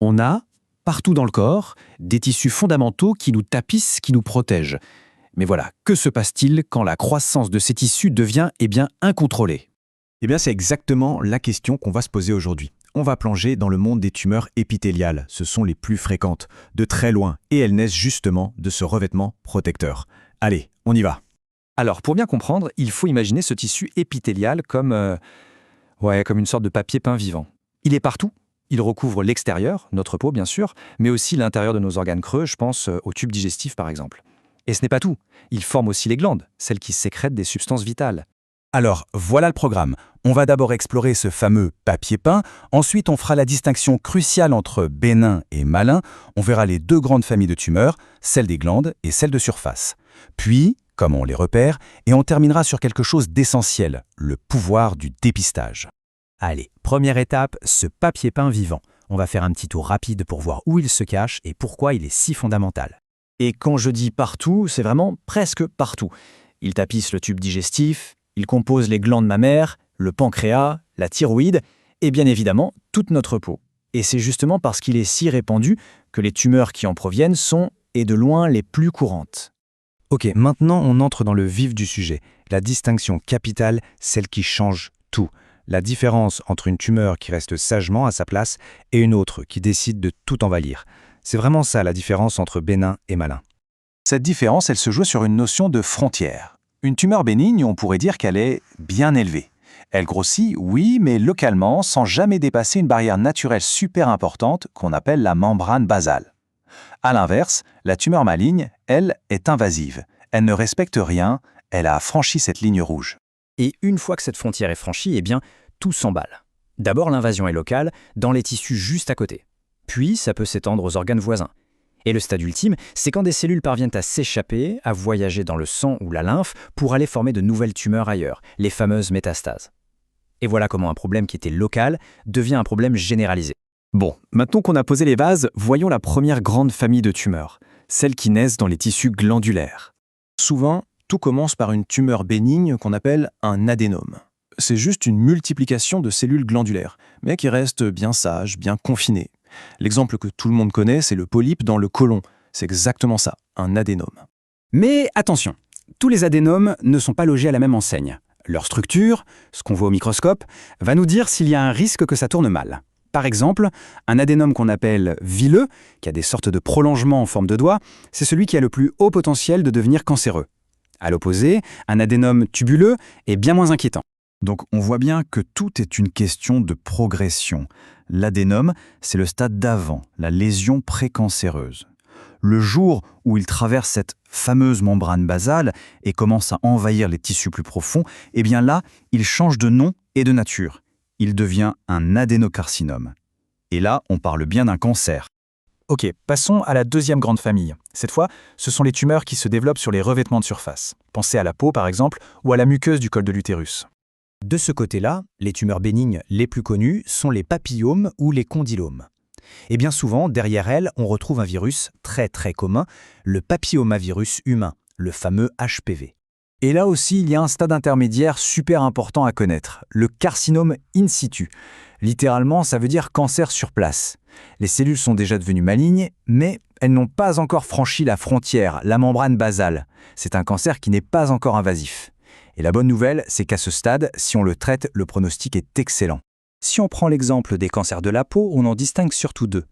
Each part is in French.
On a, partout dans le corps, des tissus fondamentaux qui nous tapissent, qui nous protègent. Mais voilà, que se passe-t-il quand la croissance de ces tissus devient incontrôlée? Eh bien, c'est exactement la question qu'on va se poser aujourd'hui. On va plonger dans le monde des tumeurs épithéliales. Ce sont les plus fréquentes, de très loin, et elles naissent justement de ce revêtement protecteur. Allez, on y va. Alors, pour bien comprendre, il faut imaginer ce tissu épithélial comme une sorte de papier peint vivant. Il est partout. Il recouvre l'extérieur, notre peau bien sûr, mais aussi l'intérieur de nos organes creux, je pense au tube digestif par exemple. Et ce n'est pas tout. Il forme aussi les glandes, celles qui sécrètent des substances vitales. Alors, voilà le programme. On va d'abord explorer ce fameux papier peint, ensuite on fera la distinction cruciale entre bénin et malin, on verra les deux grandes familles de tumeurs, celle des glandes et celle de surface. Puis, comment on les repère, et on terminera sur quelque chose d'essentiel, le pouvoir du dépistage. Allez, première étape, ce papier peint vivant. On va faire un petit tour rapide pour voir où il se cache et pourquoi il est si fondamental. Et quand je dis partout, c'est vraiment presque partout. Il tapisse le tube digestif, il compose les glandes mammaires, le pancréas, la thyroïde et bien évidemment toute notre peau. Et c'est justement parce qu'il est si répandu que les tumeurs qui en proviennent sont, et de loin, les plus courantes. Ok, maintenant on entre dans le vif du sujet. La distinction capitale, celle qui change tout. La différence entre une tumeur qui reste sagement à sa place et une autre qui décide de tout envahir. C'est vraiment ça la différence entre bénin et malin. Cette différence, elle se joue sur une notion de frontière. Une tumeur bénigne, on pourrait dire qu'elle est bien élevée. Elle grossit, oui, mais localement, sans jamais dépasser une barrière naturelle super importante qu'on appelle la membrane basale. À l'inverse, la tumeur maligne, elle, est invasive. Elle ne respecte rien, elle a franchi cette ligne rouge. Et une fois que cette frontière est franchie, eh bien, tout s'emballe. D'abord, l'invasion est locale, dans les tissus juste à côté. Puis, ça peut s'étendre aux organes voisins. Et le stade ultime, c'est quand des cellules parviennent à s'échapper, à voyager dans le sang ou la lymphe pour aller former de nouvelles tumeurs ailleurs, les fameuses métastases. Et voilà comment un problème qui était local devient un problème généralisé. Bon, maintenant qu'on a posé les bases, voyons la première grande famille de tumeurs, celles qui naissent dans les tissus glandulaires. Souvent, tout commence par une tumeur bénigne qu'on appelle un adénome. C'est juste une multiplication de cellules glandulaires, mais qui reste bien sage, bien confinées. L'exemple que tout le monde connaît, c'est le polype dans le côlon. C'est exactement ça, un adénome. Mais attention, tous les adénomes ne sont pas logés à la même enseigne. Leur structure, ce qu'on voit au microscope, va nous dire s'il y a un risque que ça tourne mal. Par exemple, un adénome qu'on appelle vileux, qui a des sortes de prolongements en forme de doigt, c'est celui qui a le plus haut potentiel de devenir cancéreux. À l'opposé, un adénome tubuleux est bien moins inquiétant. Donc on voit bien que tout est une question de progression. L'adénome, c'est le stade d'avant, la lésion précancéreuse. Le jour où il traverse cette fameuse membrane basale et commence à envahir les tissus plus profonds, eh bien là, il change de nom et de nature. Il devient un adénocarcinome. Et là, on parle bien d'un cancer. Ok, passons à la deuxième grande famille. Cette fois, ce sont les tumeurs qui se développent sur les revêtements de surface. Pensez à la peau par exemple, ou à la muqueuse du col de l'utérus. De ce côté-là, les tumeurs bénignes les plus connues sont les papillomes ou les condylomes. Et bien souvent, derrière elles, on retrouve un virus très très commun, le papillomavirus humain, le fameux HPV. Et là aussi, il y a un stade intermédiaire super important à connaître, le carcinome in situ. Littéralement, ça veut dire cancer sur place. Les cellules sont déjà devenues malignes, mais elles n'ont pas encore franchi la frontière, la membrane basale. C'est un cancer qui n'est pas encore invasif. Et la bonne nouvelle, c'est qu'à ce stade, si on le traite, le pronostic est excellent. Si on prend l'exemple des cancers de la peau, on en distingue surtout deux.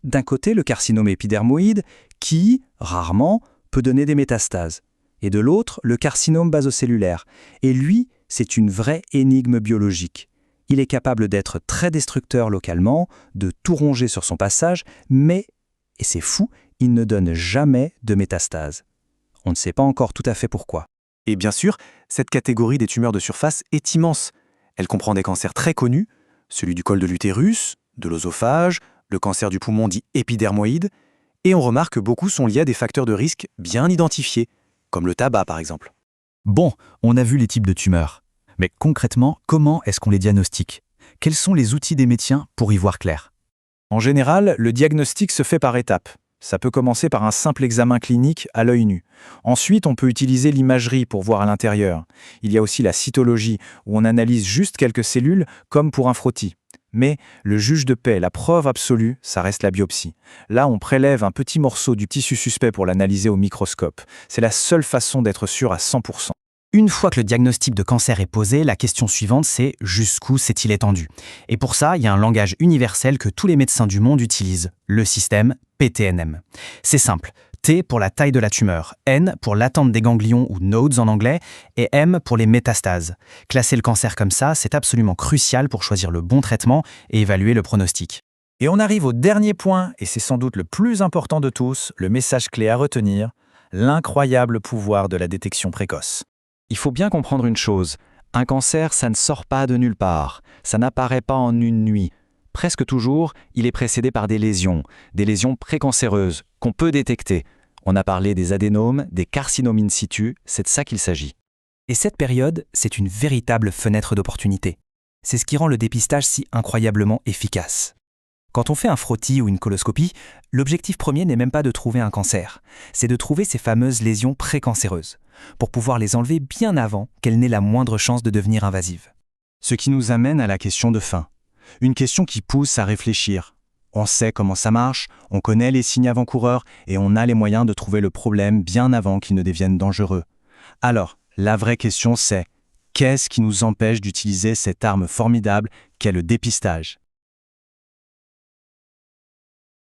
D'un côté, le carcinome épidermoïde, qui, rarement, peut donner des métastases. Et de l'autre, le carcinome basocellulaire. Et lui, c'est une vraie énigme biologique. Il est capable d'être très destructeur localement, de tout ronger sur son passage, mais, et c'est fou, il ne donne jamais de métastases. On ne sait pas encore tout à fait pourquoi. Et bien sûr, cette catégorie des tumeurs de surface est immense. Elle comprend des cancers très connus, celui du col de l'utérus, de l'œsophage, le cancer du poumon dit épidermoïde, et on remarque que beaucoup sont liés à des facteurs de risque bien identifiés, comme le tabac par exemple. Bon, on a vu les types de tumeurs. Mais concrètement, comment est-ce qu'on les diagnostique? Quels sont les outils des médecins pour y voir clair? En général, le diagnostic se fait par étapes. Ça peut commencer par un simple examen clinique à l'œil nu. Ensuite, on peut utiliser l'imagerie pour voir à l'intérieur. Il y a aussi la cytologie, où on analyse juste quelques cellules, comme pour un frottis. Mais le juge de paix, la preuve absolue, ça reste la biopsie. Là, on prélève un petit morceau du tissu suspect pour l'analyser au microscope. C'est la seule façon d'être sûr à 100%. Une fois que le diagnostic de cancer est posé, la question suivante c'est jusqu'où s'est-il étendu? Et pour ça, il y a un langage universel que tous les médecins du monde utilisent, le système PTNM. C'est simple, T pour la taille de la tumeur, N pour l'attente des ganglions ou nodes en anglais, et M pour les métastases. Classer le cancer comme ça, c'est absolument crucial pour choisir le bon traitement et évaluer le pronostic. Et on arrive au dernier point, et c'est sans doute le plus important de tous, le message clé à retenir, l'incroyable pouvoir de la détection précoce. Il faut bien comprendre une chose, un cancer, ça ne sort pas de nulle part, ça n'apparaît pas en une nuit. Presque toujours, il est précédé par des lésions précancéreuses qu'on peut détecter. On a parlé des adénomes, des carcinomes in situ, c'est de ça qu'il s'agit. Et cette période, c'est une véritable fenêtre d'opportunité. C'est ce qui rend le dépistage si incroyablement efficace. Quand on fait un frottis ou une coloscopie, l'objectif premier n'est même pas de trouver un cancer, c'est de trouver ces fameuses lésions précancéreuses, pour pouvoir les enlever bien avant qu'elles n'aient la moindre chance de devenir invasives. Ce qui nous amène à la question de fin. Une question qui pousse à réfléchir. On sait comment ça marche, on connaît les signes avant-coureurs et on a les moyens de trouver le problème bien avant qu'il ne devienne dangereux. Alors, la vraie question c'est, qu'est-ce qui nous empêche d'utiliser cette arme formidable qu'est le dépistage ?